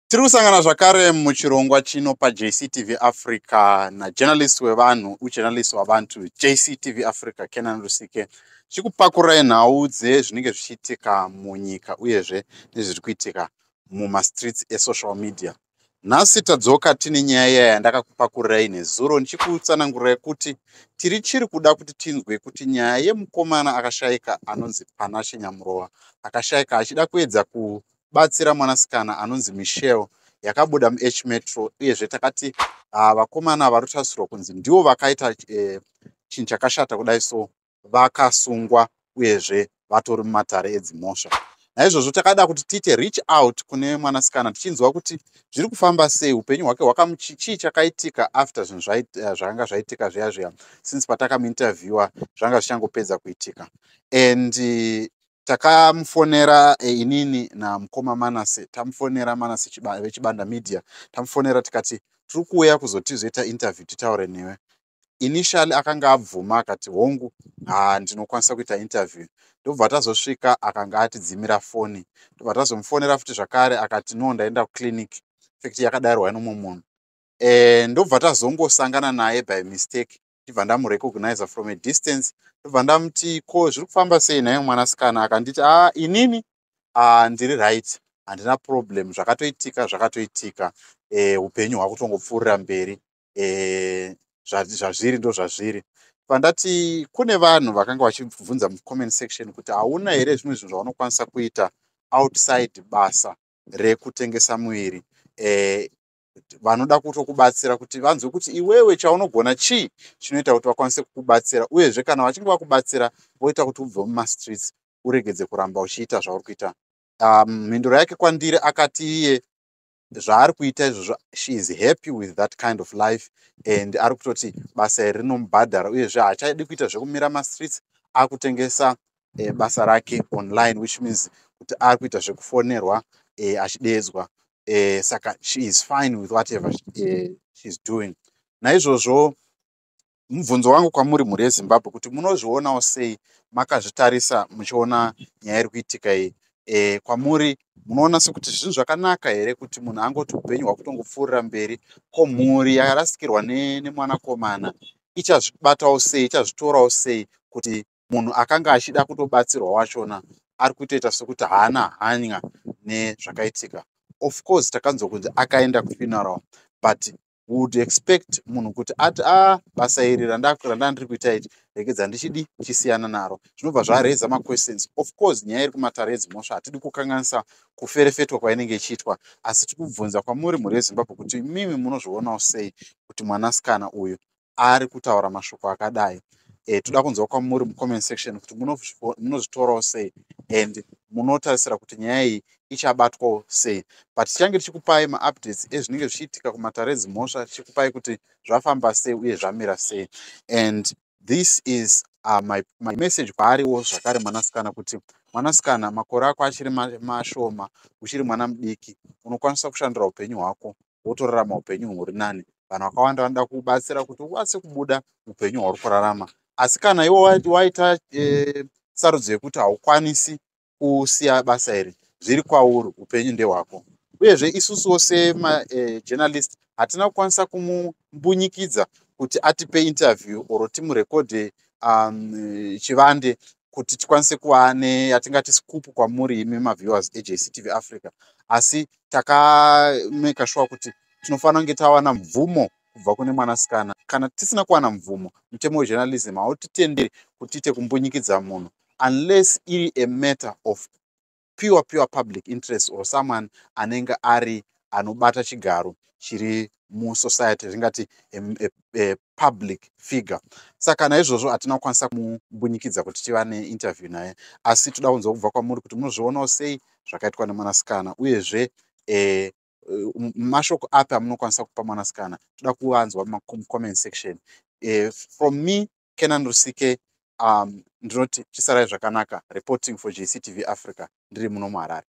Tiri kusangana zvakare muchirongwa chino paJCTV Africa najournalist wevanhu ujournalist wavantu JCTV Africa Kenan Rusike chikupakurai nhau dzezvinenge zvichiitika munyika uyezve nezviri kuitika mumastreets esocial media. Nhasi tadzoka tine nyaya yandakakupakurirai nezuro ndichikutsanangurai kuti chiri kuda kuti tinzwe kuti nyaya yemukomana akashayika anonzi Panashe Nyamurowa akashayika achida kuedza kubatsira mwanasikana anonzi Michelle yakabuda muH Metro uyezve takati vakomana vari kutarisirwa kunzi ndivo vakaita chinhu chakashata kudai so vakasungwa uyezve vatori mumatare edzimhosva. Naizvozvo takada kuti tiite reach out kune mwanasikana tichinzwa kuti zviri kufamba sei, upenyu hwake chii chakaitika after zvinhu zvakanga zvaitika zviya since patakamuinterviewa zvanga zvichangopedza kuitika. And takamufonera inini namukoma Manase, tamufonera Manase vechibanda media, tamufonera tikati tiri kuuya kuzotizoita interview titaure newe. Initially akanga abvuma akati hongu ndinokwanisa kuita interview. Ndobva tazosvika akanga atidzimira foni. Ndobva tazomufonera futi zvakare akati no, ndaenda kuclinic effect yakadaiwa nomumwe munhu. Ndobva tazongosangana naye by mistake ndibva ndamurecognize from a distance. Ndobva ndamuti ko zviri kufamba sei naye mwanasikana, akanditi inini ndiri right, handina problem, zvakatoitika upenyu hwakutongopfuurira mberi, zvazviri ndo zvazviri. Pandati kune vanhu vakanga vachibvunza mucomment section kuti hauna here zvimwe zvinhu zvaunokwanisa kuita outside basa rekutengesa muviri, vanoda kutokubatsira kuti vanzwe kuti iwewe chaunogona chii chinoita kuti vakwanise kukubatsira, uyezve kana vachinge vakubatsira voita kuti ubve mumastreets uregedze kuramba uchiita zvauri kuita. Mhinduro yake kwandiri akati iye zvaari kuita izvozvo she is happy with that kind of life and ari kutoti basa iri rinomubhadhara uyezve haachadi kuita zvekumira mastreets, akutengesa basa rake online, which means kuti ari kuita zvekufonerwa achidedzwa. Saka she is fine with whatever she's doing. Naizvozvo mubvunzo wangu kwamuri mhuri yeZimbabwe kuti munozvionawo sei makazvitarisa muchiona nyaya iri kuitika iyi? Kwamuri munoona sekuti zvinhu zvakanaka here kuti munhu angoti upenyu hwakutongopfuurira mberi, ko mhuri yakarasikirwa nemwanakomana ichazvibatawo sei, ichazvitorawo sei kuti munhu akanga achida kutobatsirwa wachona ari kutoita sekuti haana hanya nezvakaitika? Of course takanzwa kunzi akaenda kufuneral, but would expect munhu kuti ati basa iri randandiri kuita iri regedza ndichisiyana naro. Zvinobva zvareza maquestions. Of course nyaya iri kumatare edzimhosva hatidi kukanganisa kuferefetwa kwainenge ichiitwa, asi tiri kubvunza kwamuri mhuri yeZimbabwe kuti mimi munozvionawo sei kuti mwanasikana uyu ari kutaura mashoko akadai? Toda kunzwa kwamuri mucomment section kuti munozvitorawo sei and munotarisira kuti nyaya iyi ichabatwawo sei. But tichange tichikupai maupdates ezvinenge zvichiitika kumatare edzimhosva, tichikupai kuti zvafamba sei uye zvamira sei. And this is my message kwaariwo zvakare mwanasikana, kuti mwanasikana makore ako achiri mashoma, uchiri mwana mudiki, unokwanisa kushandura upenyu hwako wotorarama upenyu huri nani. Vanhu vakawanda vanoda kubatsira kuti ukwanise kubuda upenyu hwauri kurarama, asi kana iwe waita sarudzo yekuti haukwanisi kusiya basa iri, zviri kwauri, upenyu ndehwako. Uyezve isusuwo semajournalist hatina kukwanisa kumumbunyikidza kuti atipe interview oro timurekodhe chivande kuti tikwanise kuva yatingati scoop kwamuri imi maviewers eJCTV Africa, asi takameka sure kuti tinofanira kunge tawana mvumo kubva kune mwanasikana. Kana tisina kuwana mvumo, mutemo wejournalism hautitenderi kuti tiite kumbunyikidza munhu unless iri a matter of pure public interest or someone anenge anobata chigaro chiri musociety, ringati a public figure. Saka naizvozvo hatina kukwanisa kumumbunyikidza kuti tiva neinterview naye, asi toda kunzwa kubva kwamuri kuti munozvionawo sei zvakaitwa nemwanasikana, uyezve mashoko api amunokwanisa kupa mwanasikana. Toda kuvanzwa mucomment section. From me, Kenan Rusike, ndinoti chisarai zvakanaka, reporting for JCTV Africa, ndiri muno muHarare.